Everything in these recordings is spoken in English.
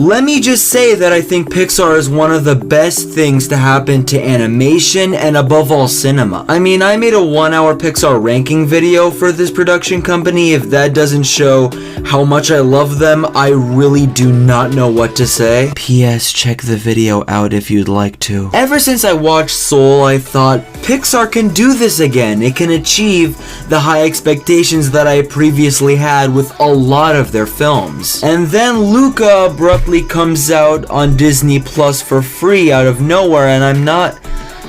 Let me just say that I think Pixar is one of the best things to happen to animation and above all cinema. I mean, I made a 1-hour Pixar ranking video for this production company. If that doesn't show how much I love them, I really do not know what to say. P.S. Check the video out if you'd like to. Ever since I watched Soul, I thought Pixar can do this again. It can achieve the high expectations that I previously had with a lot of their films. And then Luca abruptly comes out on Disney Plus for free out of nowhere, and I'm not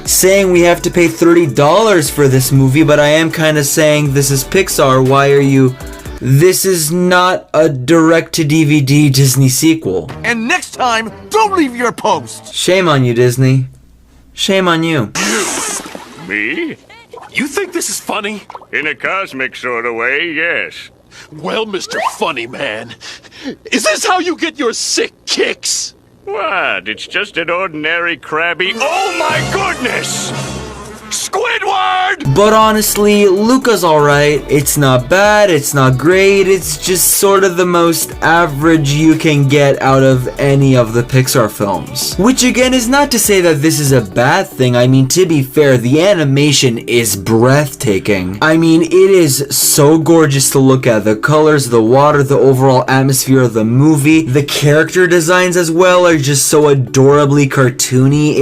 saying we have to pay $30 for this movie, but I am kind of saying this is Pixar, why are you... This is not a direct-to-DVD Disney sequel. And next time, don't leave your post! Shame on you, Disney. Shame on you. Me? You think this is funny? In a cosmic sort of way, yes. Well, Mr. Funny Man, is this how you get your sick kicks? What? It's just an ordinary crabby... Oh my goodness! Squidward! But honestly, Luca's alright. It's not bad, it's not great, it's just sort of the most average you can get out of any of the Pixar films. Which again is not to say that this is a bad thing. I mean, to be fair, the animation is breathtaking. I mean, it is so gorgeous to look at. The colors, the water, the overall atmosphere of the movie, the character designs as well are just so adorably cartoony.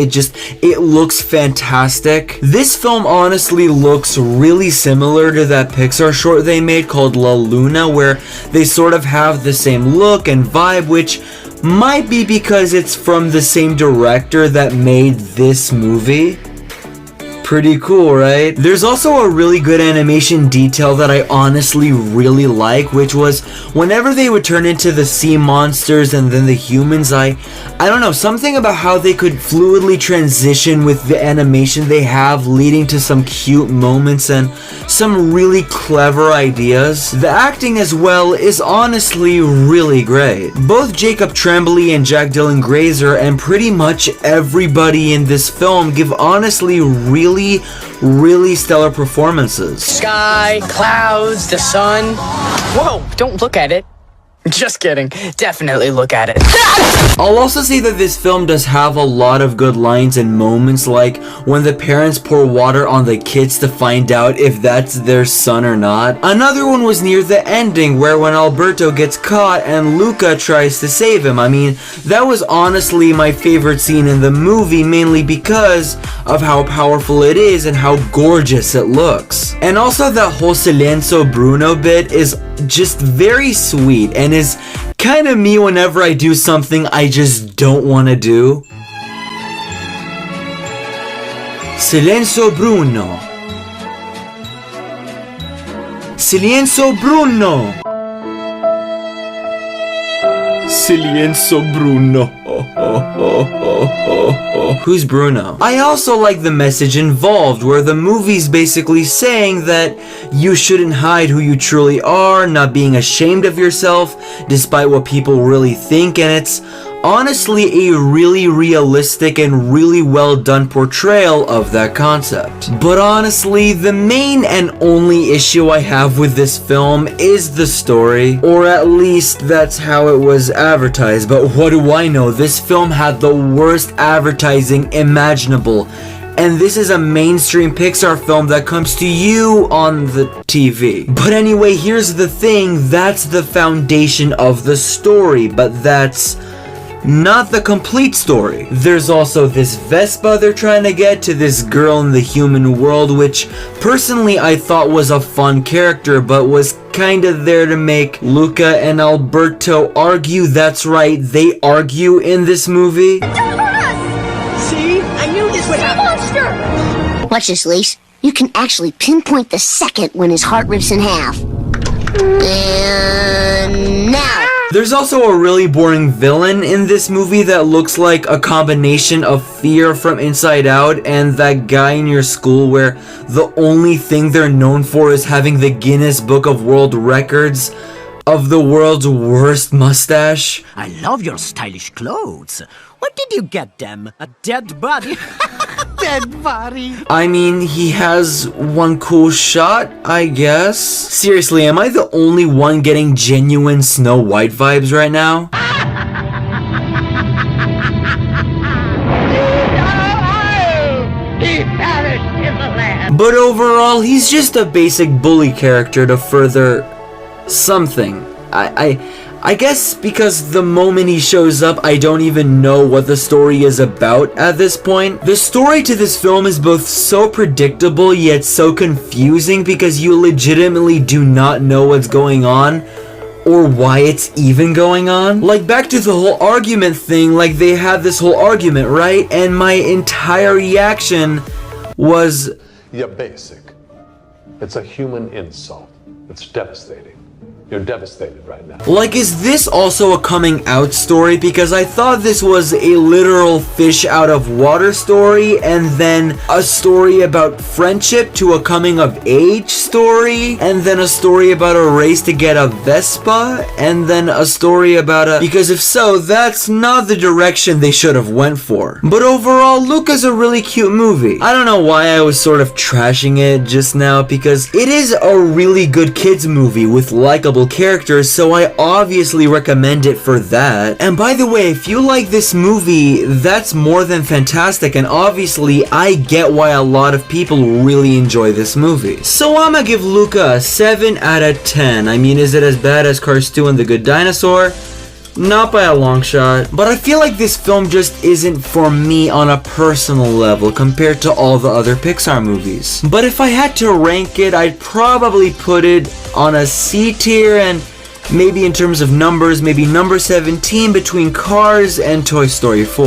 It looks fantastic. This film honestly looks really similar to that Pixar short they made called La Luna, where they sort of have the same look and vibe, which might be because it's from the same director that made this movie. Pretty cool, right? There's also a really good animation detail that I honestly really like, which was whenever they would turn into the sea monsters and then the humans, I don't know, something about how they could fluidly transition with the animation they have, leading to some cute moments and some really clever ideas. The acting as well is honestly really great. Both Jacob Tremblay and Jack Dylan Grazer and pretty much everybody in this film give honestly really stellar performances. Sky, clouds, the sun. Whoa, don't look at it. Just kidding. Definitely look at it. I'll also say that this film does have a lot of good lines and moments, like when the parents pour water on the kids to find out if that's their son or not. Another one was near the ending, where when Alberto gets caught and Luca tries to save him. I mean, that was honestly my favorite scene in the movie, mainly because of how powerful it is and how gorgeous it looks. And also that whole Silencio Bruno bit is just very sweet and is kind of me whenever I do something I just don't want to do. Silencio Bruno. Silencio Bruno. Silencio Bruno. Who's Bruno? I also like the message involved, where the movie's basically saying that you shouldn't hide who you truly are, not being ashamed of yourself despite what people really think, and it's honestly a really realistic and really well done portrayal of that concept. But honestly, the main and only issue I have with this film is the story, or at least that's how it was advertised. But what do I know? This film had the worst advertising imaginable, and this is a mainstream Pixar film that comes to you on the TV. But anyway, here's the thing, that's the foundation of the story, but that's not the complete story. There's also this Vespa they're trying to get to this girl in the human world, which personally I thought was a fun character, but was kind of there to make Luca and Alberto argue. That's right, they argue in this movie. See? I knew this would happen. Monster! Watch this, Lise. You can actually pinpoint the second when his heart rips in half. And now. There's also a really boring villain in this movie that looks like a combination of Fear from Inside Out and that guy in your school where the only thing they're known for is having the Guinness Book of World Records of the world's worst mustache. I love your stylish clothes. What did you get them? A dead body? Dead body. I mean, he has one cool shot, I guess. Seriously, am I the only one getting genuine Snow White vibes right now? But overall, he's just a basic bully character to further something. I guess because the moment he shows up, I don't even know what the story is about at this point. The story to this film is both so predictable yet so confusing because you legitimately do not know what's going on or why it's even going on. Like, back to the whole argument thing, like they had this whole argument, right? And my entire reaction was, You're basic. It's a human insult. It's devastating. You're devastated right now. like, is this also a coming out story? Because I thought this was a literal fish out of water story, and then a story about friendship to a coming of age story, and then a story about a race to get a Vespa, and then a story about a... Because if so, that's not the direction they should have went for. But overall, Luca's a really cute movie. I don't know why I was sort of trashing it just now, because it is a really good kids movie with likable characters, so I obviously recommend it for that. And by the way, if you like this movie, that's more than fantastic, and obviously I get why a lot of people really enjoy this movie. So I'ma give Luca a 7 out of 10. I mean, is it as bad as Cars 2 and The Good Dinosaur? Not by a long shot, but I feel like this film just isn't for me on a personal level compared to all the other Pixar movies. But if I had to rank it, I'd probably put it on a C tier, and maybe in terms of numbers, maybe number 17 between Cars and Toy Story 4.